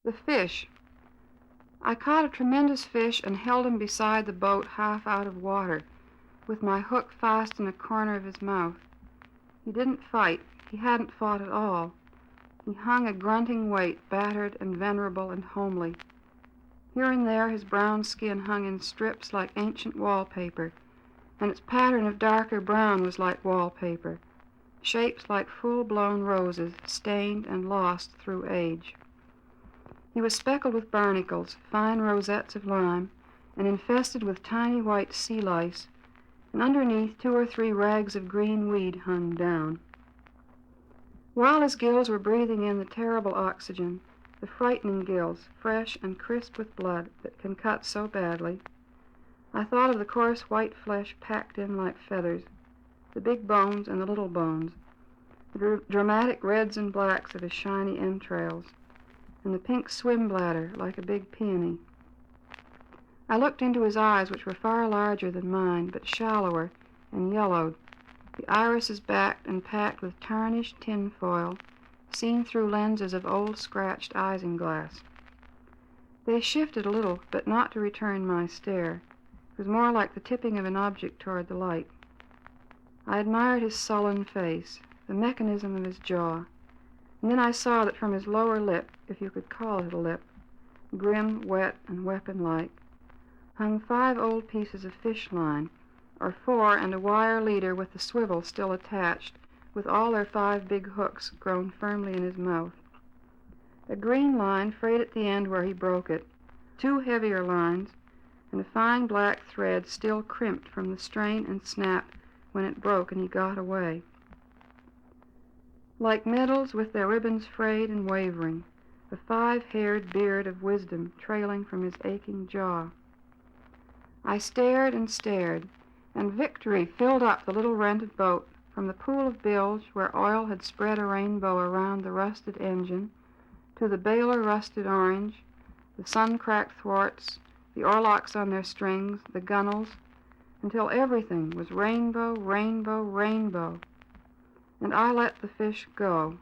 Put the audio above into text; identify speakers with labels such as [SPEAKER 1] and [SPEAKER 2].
[SPEAKER 1] The fish. I caught a tremendous fish and held him beside the boat half out of water, with my hook fast in a corner of his mouth. He didn't fight. He hadn't fought at all. He hung a grunting weight, battered and venerable and homely. Here and there his brown skin hung in strips like ancient wallpaper, and its pattern of darker brown was like wallpaper, shapes like full-blown roses, stained and lost through age. He was speckled with barnacles, fine rosettes of lime, and infested with tiny white sea-lice, and underneath 2 or 3 rags of green weed hung down. While his gills were breathing in the terrible oxygen, the frightening gills, fresh and crisp with blood that can cut so badly, I thought of the coarse white flesh packed in like feathers, the big bones and the little bones, the dramatic reds and blacks of his shiny entrails, and the pink swim bladder like a big peony. I looked into his eyes, which were far larger than mine, but shallower and yellowed, the irises backed and packed with tarnished tin foil, seen through lenses of old scratched isinglass. They shifted a little, but not to return my stare. It was more like the tipping of an object toward the light. I admired his sullen face, the mechanism of his jaw, and then I saw that from his lower lip, if you could call it a lip, grim, wet, and weapon-like, hung 5 old pieces of fish line, or 4 and a wire leader with the swivel still attached, with all their 5 big hooks grown firmly in his mouth. A green line frayed at the end where he broke it, 2 heavier lines, and a fine black thread still crimped from the strain and snap when it broke and he got away. Like medals with their ribbons frayed and wavering, a 5-haired beard of wisdom trailing from his aching jaw. I stared and stared, and victory filled up the little rented boat, from the pool of bilge where oil had spread a rainbow around the rusted engine, to the bailer rusted orange, the sun-cracked thwarts, the oarlocks on their strings, the gunwales, until everything was rainbow, rainbow, rainbow. And I let the fish go.